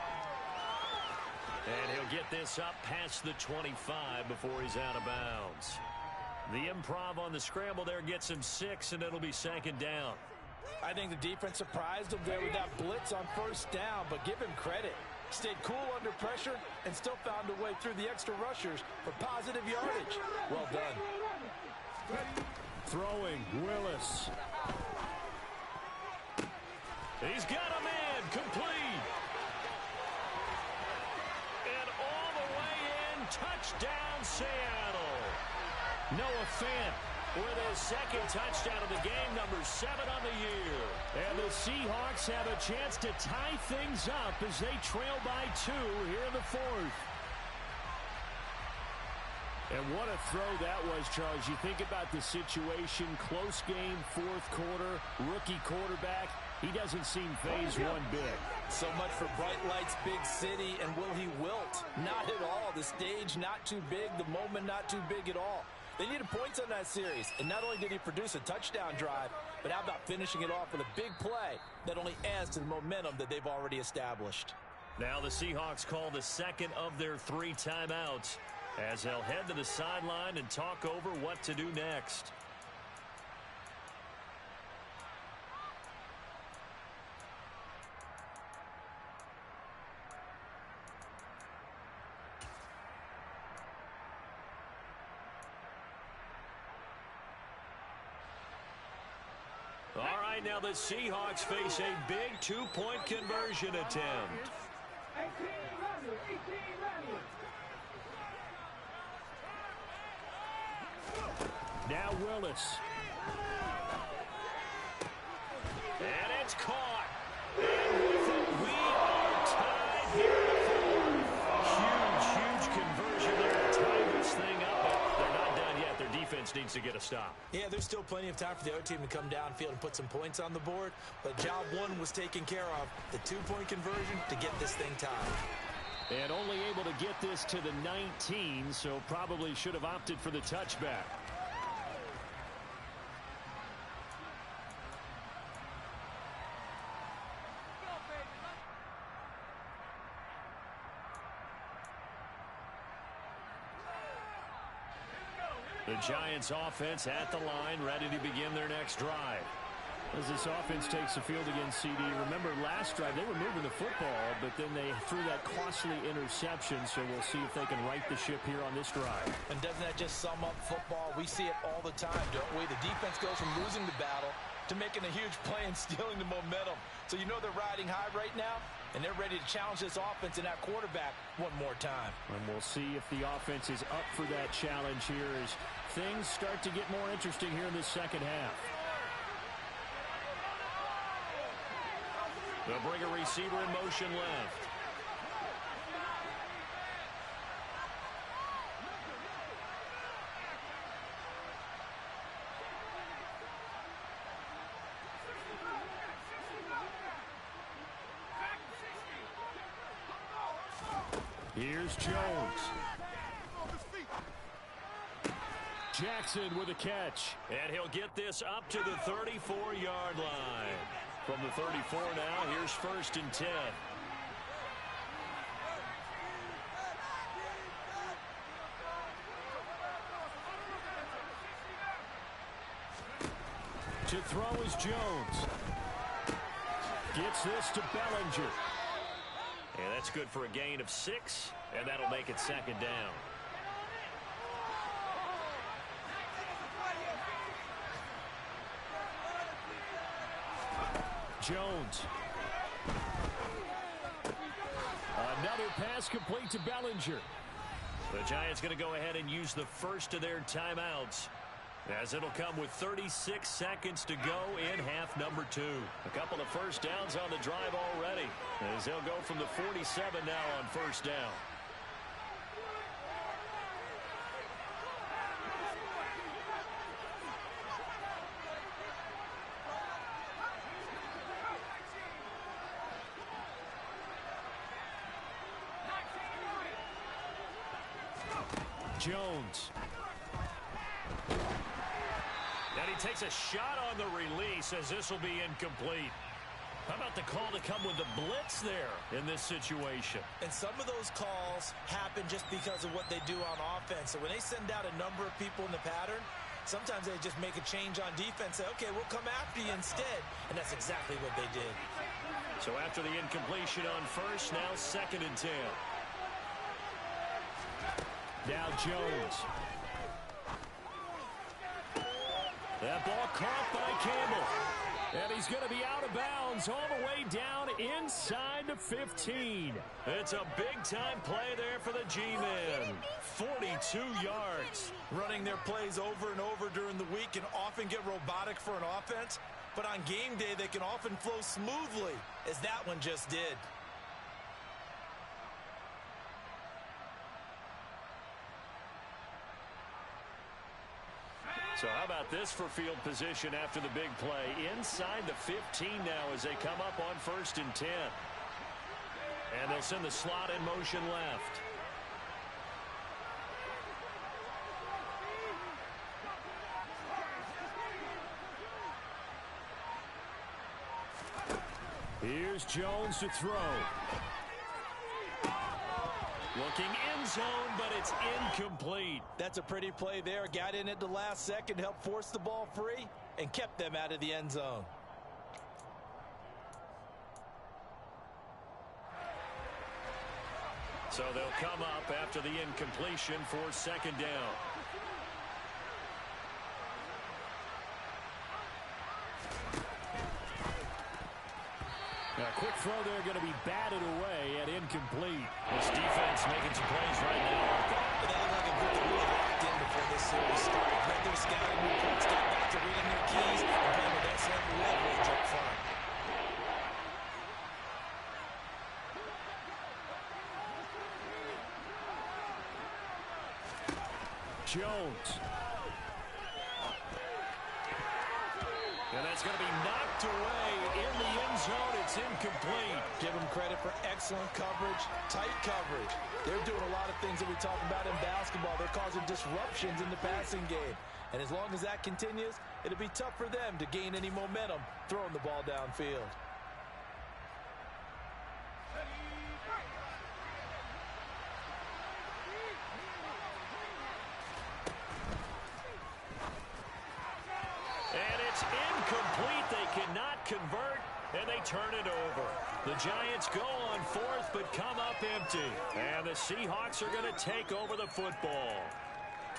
And he'll get this up past the 25 before he's out of bounds. The improv on the scramble there gets him 6, and it'll be 2nd down. I think the defense surprised him there with that blitz on first down, but give him credit. Stayed cool under pressure and still found a way through the extra rushers for positive yardage. Well done. Throwing, Willis. He's got a man, complete. And all the way in, touchdown Seattle. Noah Fant with his 2nd touchdown of the game, number 7 on the year. And the Seahawks have a chance to tie things up as they trail by 2 here in the 4th. And what a throw that was, Charles. You think about the situation, close game, 4th quarter, rookie quarterback. He doesn't seem phased one bit. So much for bright lights, big city, and will he wilt? Not at all. The stage not too big, the moment not too big at all. They needed points on that series, and not only did he produce a touchdown drive, but how about finishing it off with a big play that only adds to the momentum that they've already established. Now the Seahawks call the second of their 3 timeouts as they'll head to the sideline and talk over what to do next. All right, now the Seahawks face a big 2-point conversion attempt. 18 Now Willis. And it's caught. And with it, we are tied here at 4. Huge conversion there to tie this thing up. But they're not done yet. Their defense needs to get a stop. Yeah, there's still plenty of time for the other team to come downfield and put some points on the board. But job one was taken care of. The 2-point conversion to get this thing tied. And only able to get this to the 19, so probably should have opted for the touchback. The Giants offense at the line, ready to begin their next drive. As this offense takes the field against CD, remember last drive they were moving the football, but then they threw that costly interception, so we'll see if they can right the ship here on this drive. And doesn't that just sum up football? We see it all the time, don't we? The defense goes from losing the battle to making a huge play and stealing the momentum. So you know they're riding high right now, and they're ready to challenge this offense and that quarterback one more time. And we'll see if the offense is up for that challenge here as things start to get more interesting here in this second half. They'll bring a receiver in motion left. Here's Jones. Jackson with a catch. And he'll get this up to the 34-yard line. From the 34 now, here's 1st and 10. To throw is Jones. Gets this to Bellinger. And that's good for a gain of 6, and that'll make it 2nd down. Jones. Another pass complete to Bellinger. The Giants going to go ahead and use the first of their timeouts, as it'll come with 36 seconds to go in half number 2. A couple of first downs on the drive already, as they'll go from the 47 now on 1st down. Jones. And he takes a shot on the release as this will be incomplete. How about the call to come with the blitz there in this situation? And some of those calls happen just because of what they do on offense. So when they send out a number of people in the pattern, sometimes they just make a change on defense. Say, okay, we'll come after you instead. And that's exactly what they did. So after the incompletion on 1st, now 2nd and 10. Now Jones. That ball caught by Campbell. And he's going to be out of bounds all the way down inside the 15. It's a big-time play there for the G-Men. 42 yards. Running their plays over and over during the week can often get robotic for an offense, but on game day they can often flow smoothly, as that one just did. So how about this for field position after the big play? Inside the 15 now as they come up on 1st and 10. And they'll send the slot in motion left. Here's Jones to throw. Looking end zone, but it's incomplete. That's a pretty play there. Got in at the last second, helped force the ball free, and kept them out of the end zone. So they'll come up after the incompletion for 2nd down. A quick throw there going to be batted away at incomplete. This defense making some plays right now, aren't they? They look like a group that really locked in before this series started. Read their scouting reports, got back to reading their keys, and playing with excellent leverage up front. Jones. And that's going to be knocked away in the end zone. It's incomplete. Give them credit for excellent coverage, tight coverage. They're doing a lot of things that we talk about in basketball. They're causing disruptions in the passing game. And as long as that continues, it'll be tough for them to gain any momentum throwing the ball downfield. And it's incomplete. They cannot convert, and they turn it over. The Giants go on 4th, but come up empty. And the Seahawks are going to take over the football.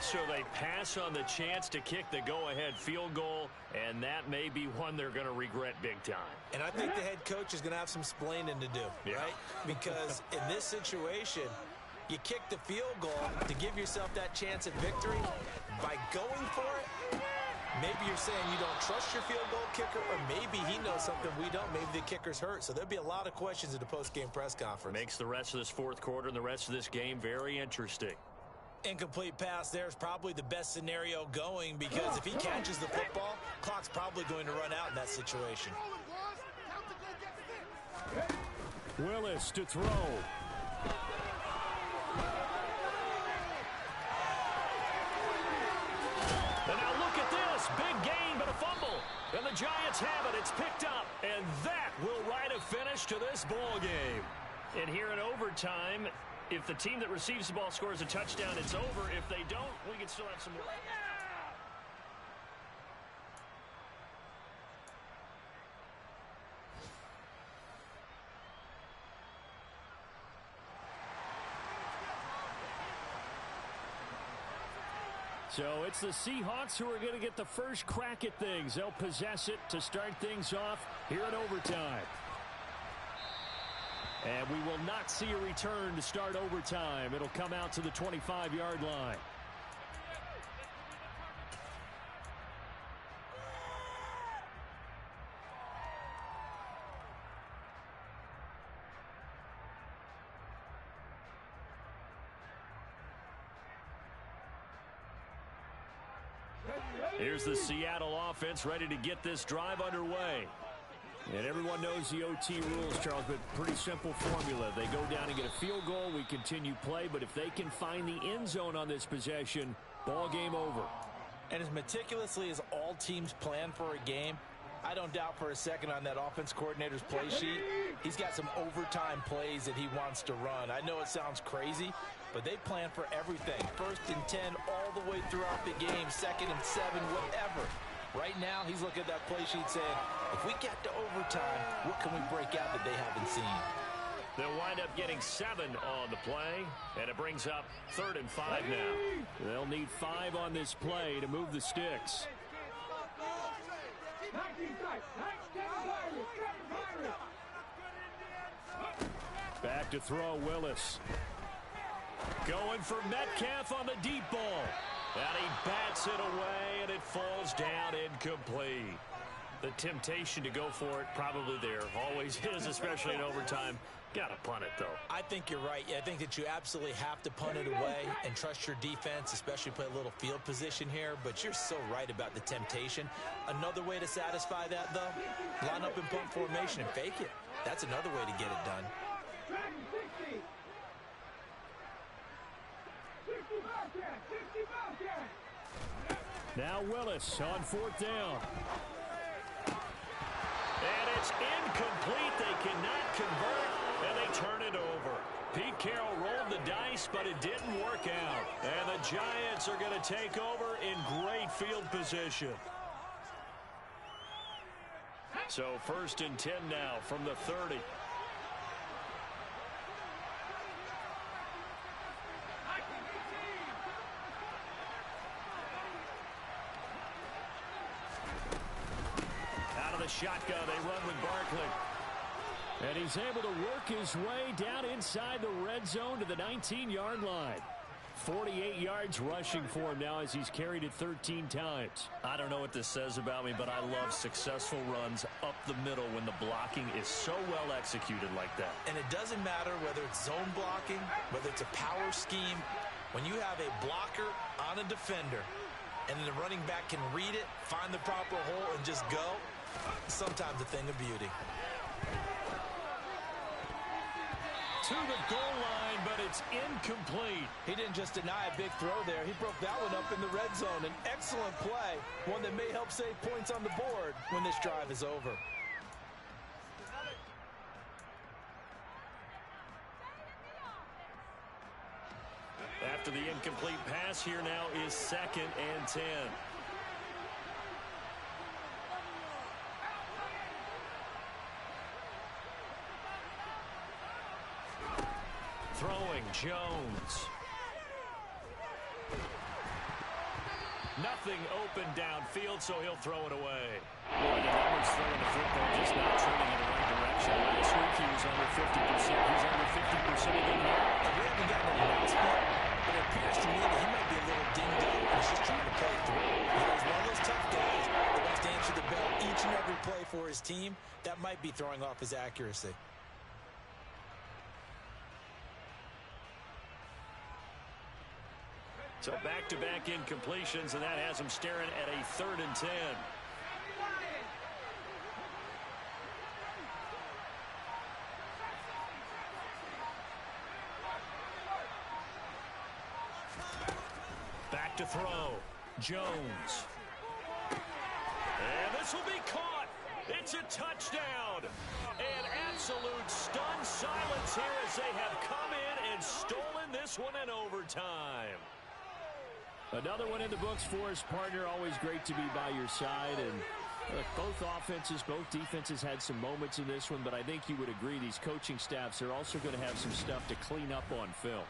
So they pass on the chance to kick the go-ahead field goal, and that may be one they're going to regret big time. And I think the head coach is going to have some splaining to do, right? Because in this situation, you kick the field goal to give yourself that chance at victory. By going for it, maybe you're saying you don't trust your field goal kicker, or maybe he knows something we don't. Maybe the kicker's hurt. So there'll be a lot of questions at the post-game press conference. Makes the rest of this 4th quarter and the rest of this game very interesting. Incomplete pass there is probably the best scenario going, because if he catches the football, clock's probably going to run out in that situation. Willis to throw. And now look at this. Big gain, but a fumble. And the Giants have it. It's picked up. And that will write a finish to this ball game. And here in overtime, if the team that receives the ball scores a touchdown, it's over. If they don't, we can still have some more. So it's the Seahawks who are going to get the first crack at things. They'll possess it to start things off here in overtime. And we will not see a return to start overtime. It'll come out to the 25-yard line. Here's the Seattle offense ready to get this drive underway. And everyone knows the OT rules, Charles, but pretty simple formula. They go down and get a field goal, we continue play, but if they can find the end zone on this possession, ball game over. And as meticulously as all teams plan for a game, I don't doubt for a second on that offense coordinator's play sheet, he's got some overtime plays that he wants to run. I know it sounds crazy, but they plan for everything. 1st and 10 all the way throughout the game, 2nd and 7, whatever. Right now, he's looking at that play sheet saying, if we get to overtime, what can we break out that they haven't seen? They'll wind up getting 7 on the play, and it brings up 3rd and 5 now. They'll need 5 on this play to move the sticks. Back to throw, Willis. Going for Metcalf on the deep ball. And he bats it away, and it falls down incomplete. The temptation to go for it probably there. Always is, especially in overtime. Got to punt it, though. I think you're right. I think that you absolutely have to punt it away and trust your defense, especially play a little field position here. But you're so right about the temptation. Another way to satisfy that, though, line up in punt formation and fake it. That's another way to get it done. Now Willis on 4th down. And it's incomplete. They cannot convert, and they turn it over. Pete Carroll rolled the dice, but it didn't work out. And the Giants are going to take over in great field position. So 1st and 10 now from the 30. Shotgun, they run with Barkley. And he's able to work his way down inside the red zone to the 19-yard line. 48 yards rushing for him now as he's carried it 13 times. I don't know what this says about me, but I love successful runs up the middle when the blocking is so well executed like that. And it doesn't matter whether it's zone blocking, whether it's a power scheme. When you have a blocker on a defender and the running back can read it, find the proper hole, and just go, sometimes a thing of beauty. To the goal line, but it's incomplete. He didn't just deny a big throw there. He broke that one up in the red zone. An excellent play, one that may help save points on the board when this drive is over. After the incomplete pass, here now is 2nd and 10. Throwing, Jones. Nothing open downfield, so he'll throw it away. Boy, the numbers throwing the football just not trending in the right direction. Last week he was under 50%. He's under 50% again here. We haven't gotten an announcement, but it appears to me that he might be a little dinged up. He's just trying to play through. He's one of those tough guys that wants to answer the bell each and every play for his team. That might be throwing off his accuracy. So back-to-back incompletions, and that has him staring at a 3rd and 10. Back to throw. Jones. And this will be caught. It's a touchdown. An absolute stunned silence here as they have come in and stolen this one in overtime. Another one in the books for his partner. Always great to be by your side. And look, both offenses, both defenses had some moments in this one, but I think you would agree these coaching staffs are also going to have some stuff to clean up on film.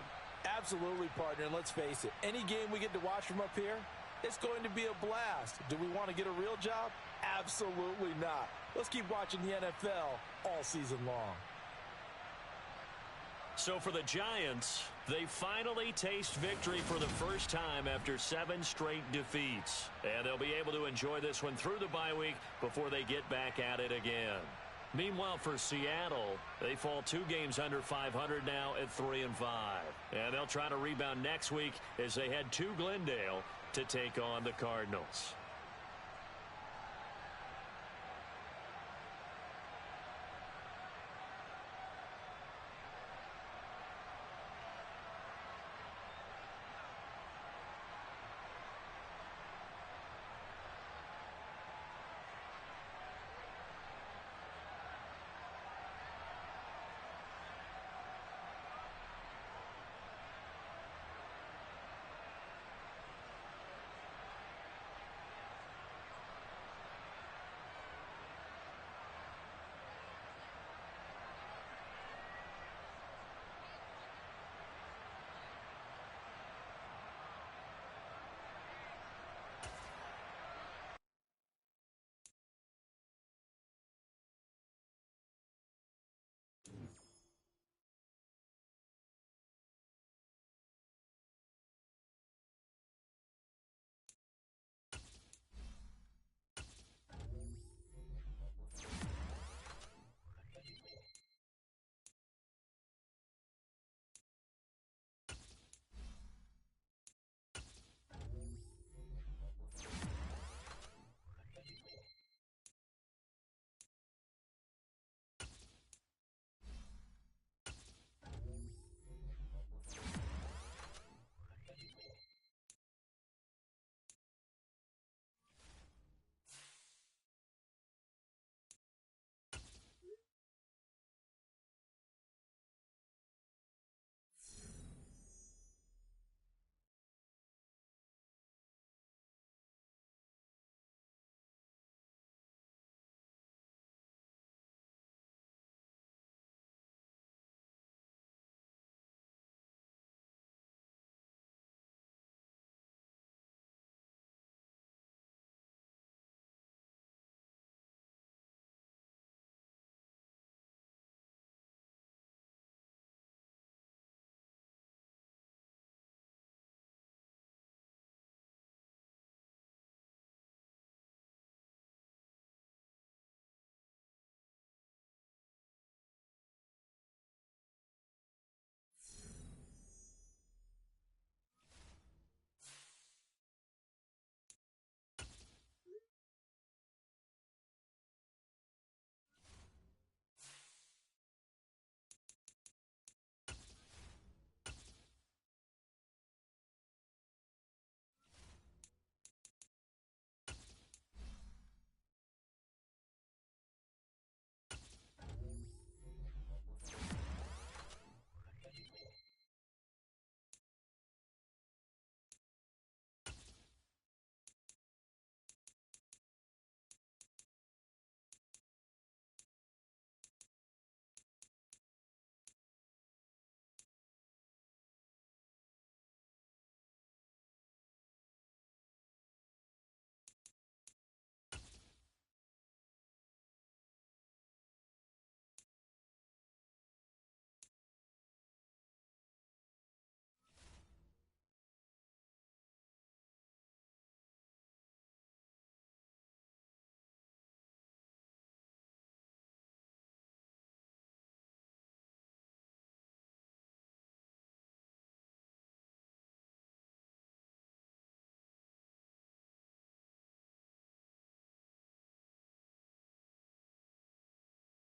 Absolutely, partner, and let's face it, any game we get to watch from up here, it's going to be a blast. Do we want to get a real job? Absolutely not. Let's keep watching the NFL all season long. So for the Giants, they finally taste victory for the first time after 7 straight defeats. And they'll be able to enjoy this one through the bye week before they get back at it again. Meanwhile, for Seattle, they fall 2 games under 500 now at 3-5. And they'll try to rebound next week as they head to Glendale to take on the Cardinals.